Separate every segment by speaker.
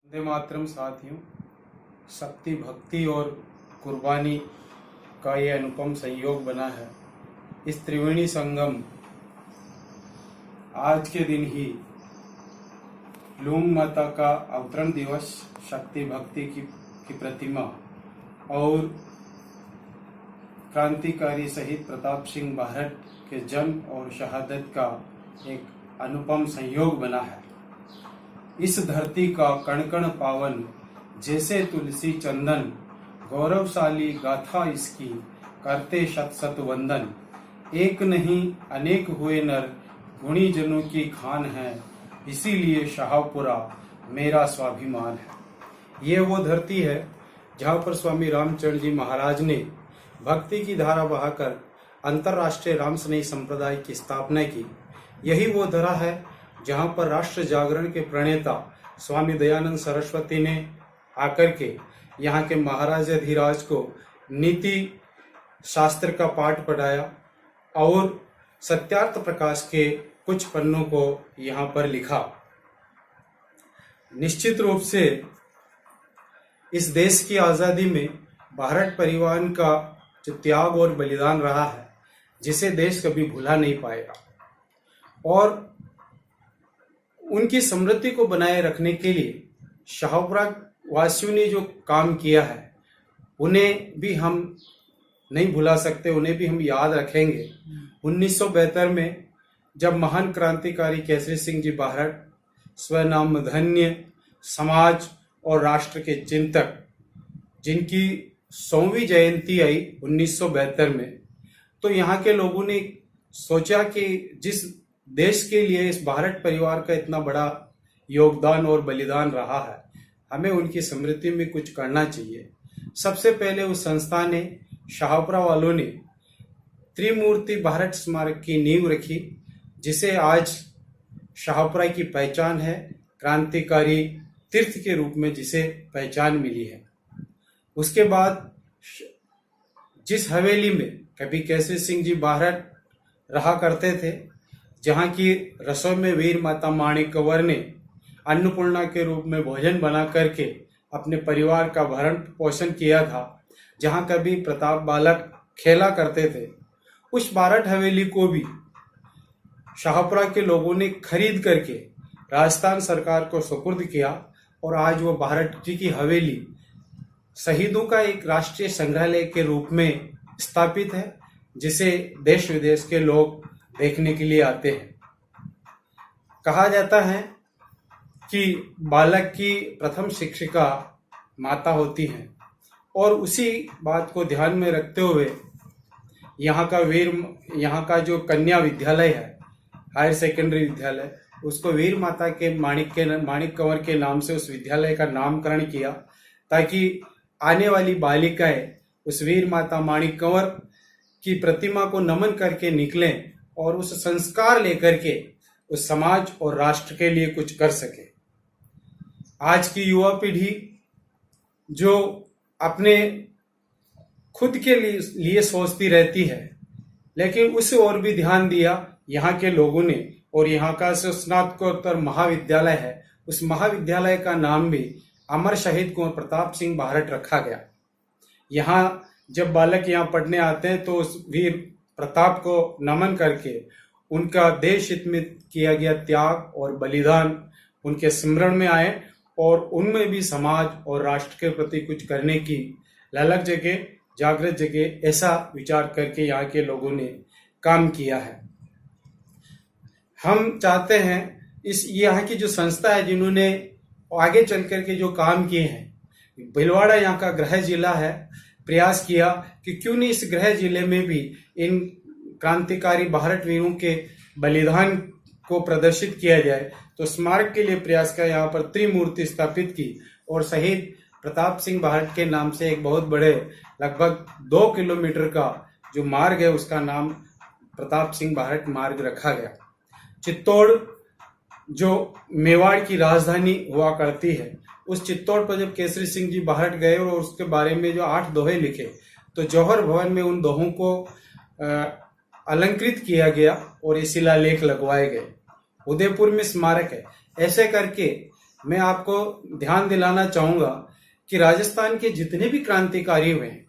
Speaker 1: वंदे मातरम साथियों, शक्ति भक्ति और कुर्बानी का ये अनुपम संयोग बना है। इस त्रिवेणी संगम आज के दिन ही लूंग माता का अवतरण दिवस, शक्ति भक्ति की प्रतिमा और क्रांतिकारी शहीद प्रताप सिंह बारट के जन्म और शहादत का एक अनुपम संयोग बना है। इस धरती का कण कण पावन, जैसे तुलसी चंदन, गौरवशाली गाथा इसकी, करते शत शत वंदन। एक नहीं अनेक हुए नर, गुणी जनों की खान है, इसीलिए शाहपुरा मेरा स्वाभिमान है। ये वो धरती है जहाँ पर स्वामी रामचंद्र जी महाराज ने भक्ति की धारा बहाकर अंतर्राष्ट्रीय रामस्नेही संप्रदाय की स्थापना की। यही वो धरा है जहाँ पर राष्ट्र जागरण के प्रणेता स्वामी दयानंद सरस्वती ने आकर के यहाँ के महाराजाधिराज को नीति शास्त्र का पाठ पढ़ाया और सत्यार्थ प्रकाश के कुछ पन्नों को यहाँ पर लिखा। निश्चित रूप से इस देश की आज़ादी में भारत परिवार का जो त्याग और बलिदान रहा है, जिसे देश कभी भुला नहीं पाएगा, और उनकी स्मृति को बनाए रखने के लिए शाहपुरा वासियों ने जो काम किया है, उन्हें भी हम नहीं भुला सकते, उन्हें भी हम याद रखेंगे। 1972 में जब महान क्रांतिकारी केसरी सिंह जी बारट, स्वनाम धन्य समाज और राष्ट्र के चिंतक, जिनकी 100वीं जयंती आई 1972 में, तो यहाँ के लोगों ने सोचा कि जिस देश के लिए इस भारत परिवार का इतना बड़ा योगदान और बलिदान रहा है, हमें उनकी स्मृति में कुछ करना चाहिए। सबसे पहले उस संस्था ने, शाहपुरा वालों ने त्रिमूर्ति भारत स्मारक की नींव रखी, जिसे आज शाहपुरा की पहचान है, क्रांतिकारी तीर्थ के रूप में जिसे पहचान मिली है। उसके बाद जिस हवेली में कभी केसरी सिंह जी बारट रहा करते थे, जहाँ की रसोई में वीर माता माणिक कंवर ने अन्नपूर्णा के रूप में भोजन बना करके अपने परिवार का भरण पोषण किया था, जहाँ कभी प्रताप बालक खेला करते थे, उस बारट हवेली को भी शाहपुरा के लोगों ने खरीद करके राजस्थान सरकार को सुपुर्द किया और आज वो बारट जी की हवेली शहीदों का एक राष्ट्रीय संग्रहालय के रूप में स्थापित है, जिसे देश विदेश के लोग देखने के लिए आते हैं। कहा जाता है कि बालक की प्रथम शिक्षिका माता होती है, और उसी बात को ध्यान में रखते हुए यहाँ का जो कन्या विद्यालय है, हायर सेकेंडरी विद्यालय, उसको वीर माता के माणिक कंवर के नाम से उस विद्यालय का नामकरण किया, ताकि आने वाली बालिकाएं उस वीर माता माणिक कंवर की प्रतिमा को नमन करके निकलें और उस संस्कार लेकर के उस समाज और राष्ट्र के लिए कुछ कर सके। आज की युवा पीढ़ी जो अपने खुद के लिए सोचती रहती है, लेकिन उस ओर भी ध्यान दिया यहाँ के लोगों ने, और यहाँ का जो स्नातकोत्तर महाविद्यालय है, उस महाविद्यालय का नाम भी अमर शहीद कुंवर प्रताप सिंह बारट रखा गया। यहाँ जब बालक यहाँ पढ़ने आते हैं तो उस वीर प्रताप को नमन करके उनका देश हित में किया गया त्याग और बलिदान उनके स्मरण में आए, और उनमें भी समाज और राष्ट्र के प्रति कुछ करने की ललक जगे, जागृत जगे, ऐसा विचार करके यहाँ के लोगों ने काम किया है। हम चाहते हैं इस यहाँ की जो संस्था है, जिन्होंने आगे चल करके जो काम किए हैं, भीलवाड़ा यहाँ का गृह जिला है, प्रयास किया कि क्यों नहीं इस गृह जिले में भी इन क्रांतिकारी भारत वीरों के बलिदान को प्रदर्शित किया जाए। तो स्मारक के लिए प्रयास किया, यहाँ पर त्रिमूर्ति स्थापित की, और शहीद प्रताप सिंह बारट के नाम से एक बहुत बड़े लगभग 2 किलोमीटर का जो मार्ग है, उसका नाम प्रताप सिंह बारट मार्ग रखा गया। चित्तौड़ जो मेवाड़ की राजधानी हुआ करती है, उस चित्तौड़ पर जब केसरी सिंह जी बारट गए और उसके बारे में जो 8 दोहे लिखे, तो जौहर भवन में उन दोहों को अलंकृत किया गया और ये शिलालेख लगवाए गए। उदयपुर में स्मारक है। ऐसे करके मैं आपको ध्यान दिलाना चाहूंगा कि राजस्थान के जितने भी क्रांतिकारी हुए हैं,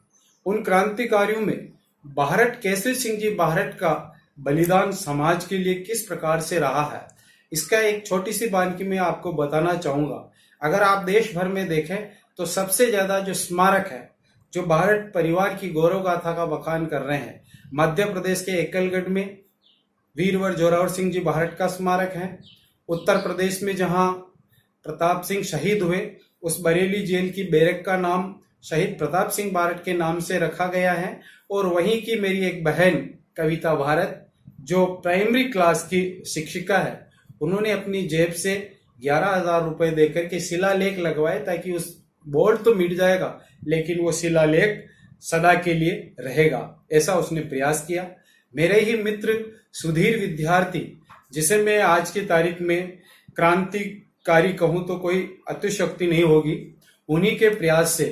Speaker 1: उन क्रांतिकारियों में भारत केसरी सिंह जी भारत का बलिदान समाज के लिए किस प्रकार से रहा है, इसका एक छोटी सी बानगी मैं आपको बताना चाहूंगा। अगर आप देश भर में देखें तो सबसे ज्यादा जो स्मारक है, जो भारत परिवार की गौरव गाथा का बखान कर रहे हैं, मध्य प्रदेश के एकलगढ़ में वीरवर जोरावर सिंह जी भारत का स्मारक है। उत्तर प्रदेश में जहां प्रताप सिंह शहीद हुए, उस बरेली जेल की बैरक का नाम शहीद प्रताप सिंह भारत के नाम से रखा गया है। और वहीं की मेरी एक बहन कविता भारत, जो प्राइमरी क्लास की शिक्षिका है, उन्होंने अपनी जेब से 11,000 रुपए देकर के शिलालेख लगवाए, ताकि उस बोर्ड तो मिट जाएगा लेकिन वो शिलालेख सदा के लिए रहेगा, ऐसा उसने प्रयास किया। मेरे ही मित्र सुधीर विद्यार्थी, जिसे मैं आज की तारीख में क्रांतिकारी कहूं तो कोई अतिशयोक्ति नहीं होगी, उन्हीं के प्रयास से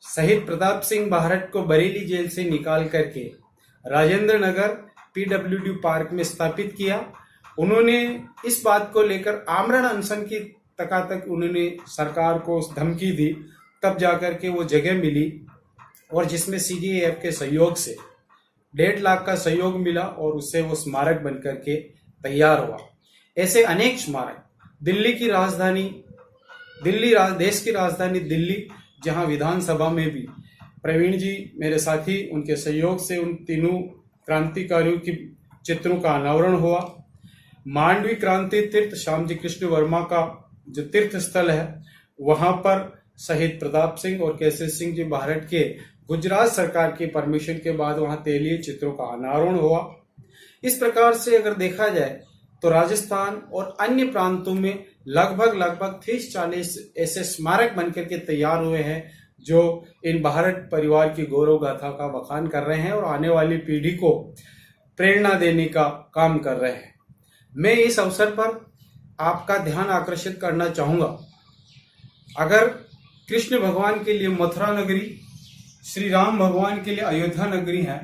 Speaker 1: शहीद प्रताप सिंह भारत को बरेली जेल से निकाल करके राजेंद्र नगर पीडब्ल्यूडी पार्क में स्थापित किया। उन्होंने इस बात को लेकर आमरण अनशन की तक उन्होंने सरकार को धमकी दी, तब जाकर के वो जगह मिली, और जिसमें सीजेएफ के सहयोग से 1.5 लाख का सहयोग मिला और उससे वो स्मारक बनकर के तैयार हुआ। ऐसे अनेक स्मारक दिल्ली की राजधानी देश की राजधानी दिल्ली, जहां विधानसभा में भी प्रवीण जी मेरे साथी, उनके सहयोग से उन तीनों क्रांतिकारियों की चित्रों का अनावरण हुआ। मांडवी क्रांति तीर्थ श्याम जी कृष्ण वर्मा का जो तीर्थ स्थल है, वहां पर शहीद प्रताप सिंह और केसरी सिंह जी भारत के गुजरात सरकार की परमिशन के बाद वहां तेलीय चित्रों का अनावरण हुआ। इस प्रकार से अगर देखा जाए तो राजस्थान और अन्य प्रांतों में लगभग 30-40 ऐसे स्मारक बनकर के तैयार हुए हैं, जो इन भारत परिवार की गौरव गाथा का बखान कर रहे हैं और आने वाली पीढ़ी को प्रेरणा देने का काम कर रहे हैं। मैं इस अवसर पर आपका ध्यान आकर्षित करना चाहूंगा, अगर कृष्ण भगवान के लिए मथुरा नगरी, श्री राम भगवान के लिए अयोध्या नगरी है,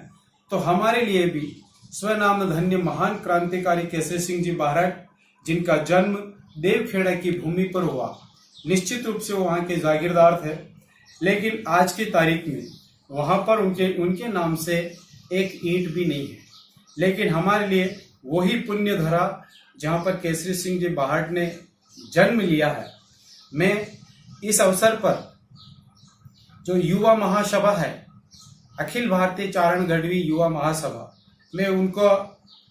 Speaker 1: तो हमारे लिए भी स्वनाम धन्य महान क्रांतिकारी केसरी सिंह जी भारत, जिनका जन्म देवखेड़ा की भूमि पर हुआ, निश्चित रूप से वो वहां के जागीरदार थे, लेकिन आज की तारीख में वहां पर उनके नाम से एक ईंट भी नहीं है। लेकिन हमारे लिए वही पुण्य धरा जहां पर केसरी सिंह जी भारत ने जन्म लिया है। मैं इस अवसर पर जो युवा महासभा है, अखिल भारतीय चारण गढ़वी युवा महासभा, मैं उनको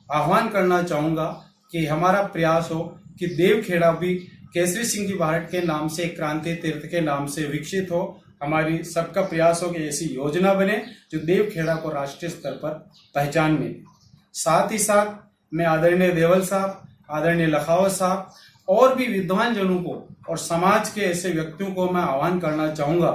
Speaker 1: आह्वान करना चाहूंगा कि हमारा प्रयास हो कि देवखेड़ा भी केसरी सिंह जी भारत के नाम से, क्रांति तीर्थ के नाम से विकसित हो। हमारी सबका प्रयास हो कि ऐसी योजना बने जो देवखेड़ा को राष्ट्रीय स्तर पर पहचान मिले। साथ ही साथ मैं आदरणीय देवल साहब, आदरणीय लखावत साहब और भी विद्वान जनों को और समाज के ऐसे व्यक्तियों को मैं आह्वान करना चाहूंगा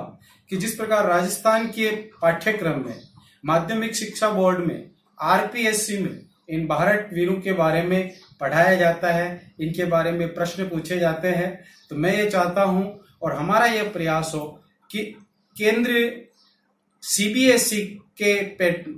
Speaker 1: कि जिस प्रकार राजस्थान के पाठ्यक्रम में, माध्यमिक शिक्षा बोर्ड में, आरपीएससी में इन भारत वीरों के बारे में पढ़ाया जाता है, इनके बारे में प्रश्न पूछे जाते हैं, तो मैं ये चाहता हूं और हमारा ये प्रयास हो कि केंद्रीय सीबीएसई के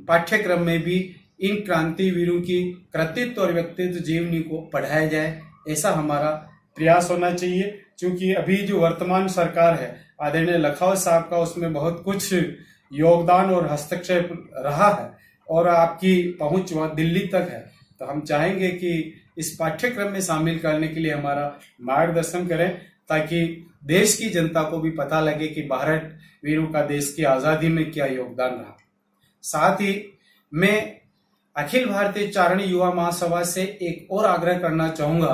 Speaker 1: पाठ्यक्रम में भी इन क्रांति वीरों की कृतित्व और व्यक्तित्व जीवनी को पढ़ाया जाए, ऐसा हमारा प्रयास होना चाहिए। क्योंकि अभी जो वर्तमान सरकार है, आदरणीय लखावत साहब का उसमें बहुत कुछ योगदान और हस्तक्षेप रहा है और आपकी पहुंच वहां दिल्ली तक है, तो हम चाहेंगे कि इस पाठ्यक्रम में शामिल करने के लिए हमारा मार्गदर्शन करें, ताकि देश की जनता को भी पता लगे कि भारत वीरों का देश की आजादी में क्या योगदान रहा। साथ ही मैं अखिल भारतीय चारण युवा महासभा से एक और आग्रह करना चाहूंगा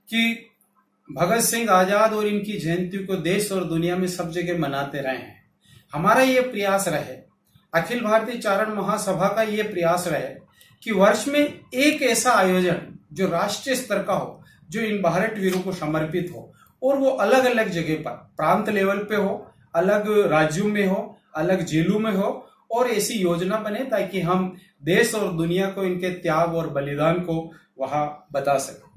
Speaker 1: कि भगत सिंह आजाद और इनकी जयंती को देश और दुनिया में सब जगह मनाते रहे हैं। हमारा ये प्रयास रहे, अखिल भारतीय चारण महासभा का ये प्रयास रहे कि वर्ष में एक ऐसा आयोजन जो राष्ट्रीय स्तर का हो, जो इन भारत वीरों को समर्पित हो, और वो अलग अलग जगह पर, प्रांत लेवल पे हो, अलग राज्यों में हो, अलग जिलों में हो, और ऐसी योजना बने ताकि हम देश और दुनिया को इनके त्याग और बलिदान को वहां बता सकें।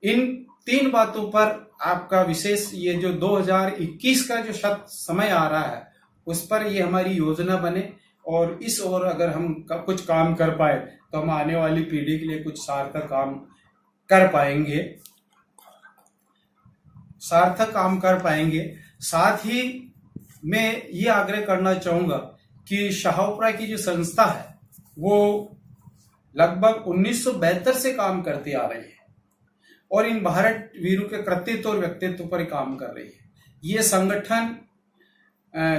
Speaker 1: इन 3 बातों पर आपका विशेष ये जो 2021 का जो समय आ रहा है, उस पर ये हमारी योजना बने, और इस ओर अगर हम कुछ काम कर पाए तो हम आने वाली पीढ़ी के लिए कुछ सार्थक काम कर पाएंगे। सार्थक काम कर पाएंगे। साथ ही मैं ये आग्रह करना चाहूंगा कि शाहपुरा की जो संस्था है वो लगभग 1972 से काम करती आ रही है और इन भारत वीरों के कृतित्व और व्यक्तित्व पर काम कर रही है। ये संगठन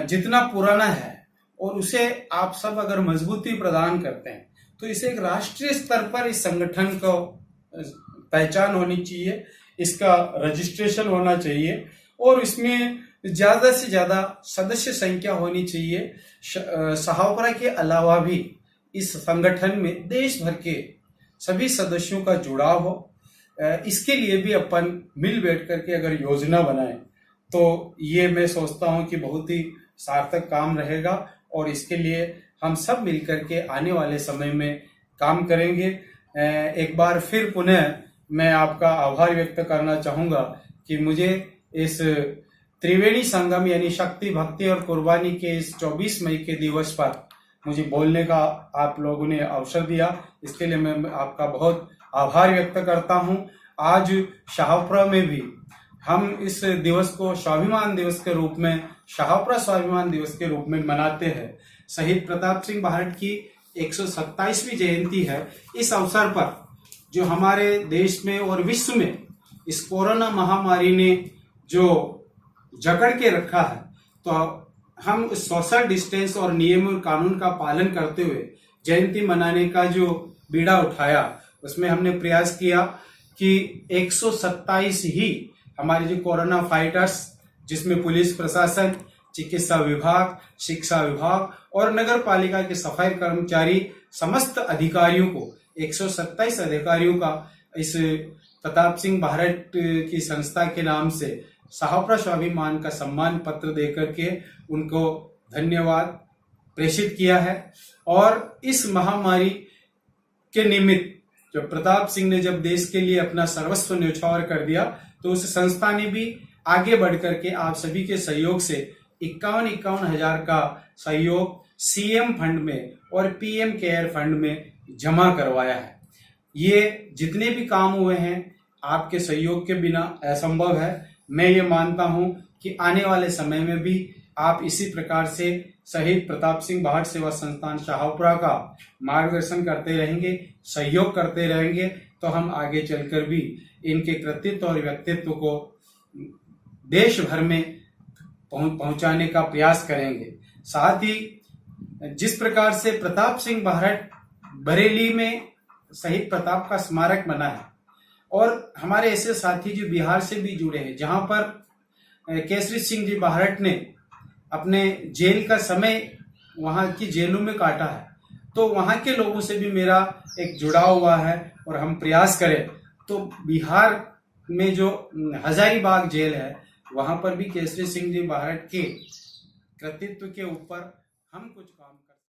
Speaker 1: जितना पुराना है और उसे आप सब अगर मजबूती प्रदान करते हैं तो इसे एक राष्ट्रीय स्तर पर इस संगठन को पहचान होनी चाहिए, इसका रजिस्ट्रेशन होना चाहिए और इसमें ज्यादा से ज्यादा सदस्य संख्या होनी चाहिए। शाहपुरा के अलावा भी इस संगठन में देश भर के सभी सदस्यों का जुड़ाव हो। इसके लिए भी अपन मिल बैठ करके अगर योजना बनाएं तो ये मैं सोचता हूं कि बहुत ही सार्थक काम रहेगा और इसके लिए हम सब मिलकर के आने वाले समय में काम करेंगे। एक बार फिर पुनः मैं आपका आभार व्यक्त करना चाहूंगा कि मुझे इस त्रिवेणी संगम यानी शक्ति, भक्ति और कुर्बानी के इस 24 मई के दिवस पर मुझे बोलने का आप लोगों ने अवसर दिया, इसके लिए मैं आपका बहुत आभार व्यक्त करता हूं। आज शाहपुरा में भी हम इस दिवस को स्वाभिमान दिवस के रूप में, शाहपुरा स्वाभिमान दिवस के रूप में मनाते हैं। शहीद प्रताप सिंह बाहट की 127वीं जयंती है। इस अवसर पर जो हमारे देश में और विश्व में इस कोरोना महामारी ने जो जकड़ के रखा है, तो हम सोशल डिस्टेंस और नियम और कानून का पालन करते हुए जयंती मनाने का जो बीड़ा उठाया, उसमें हमने प्रयास किया कि 127 ही हमारे जो कोरोना फाइटर्स, जिसमें पुलिस प्रशासन, चिकित्सा विभाग, शिक्षा विभाग और नगर पालिका के सफाई कर्मचारी, समस्त अधिकारियों को 127 अधिकारियों का इस प्रताप सिंह बाहट की संस्था के नाम से शाहपुरा स्वाभिमान का सम्मान पत्र देकर के उनको धन्यवाद प्रेषित किया है। और इस महामारी के निमित्त जब प्रताप सिंह ने जब देश के लिए अपना सर्वस्व न्यौछावर कर दिया, तो उस संस्था ने भी आगे बढ़ करके आप सभी के सहयोग से 51 हजार का सहयोग सीएम फंड में और पीएम केयर फंड में जमा करवाया है। ये जितने भी काम हुए हैं आपके सहयोग के बिना असंभव है। मैं ये मानता हूं कि आने वाले समय में भी आप इसी प्रकार से शहीद प्रताप सिंह बाहट सेवा संस्थान शाहपुरा का मार्गदर्शन करते रहेंगे, सहयोग करते रहेंगे, तो हम आगे चलकर भी इनके कृतित्व और व्यक्तित्व को देश भर में पहुंचाने का प्रयास करेंगे। साथ ही जिस प्रकार से प्रताप सिंह बाहट बरेली में शहीद प्रताप का स्मारक बना है और हमारे ऐसे साथी जो बिहार से भी जुड़े हैं, जहां पर केसरी सिंह जी बाहट ने अपने जेल का समय वहां की जेलों में काटा है, तो वहां के लोगों से भी मेरा एक जुड़ाव हुआ है और हम प्रयास करें तो बिहार में जो हजारीबाग जेल है वहां पर भी केसरी सिंह जी बाहट के कृतित्व के ऊपर हम कुछ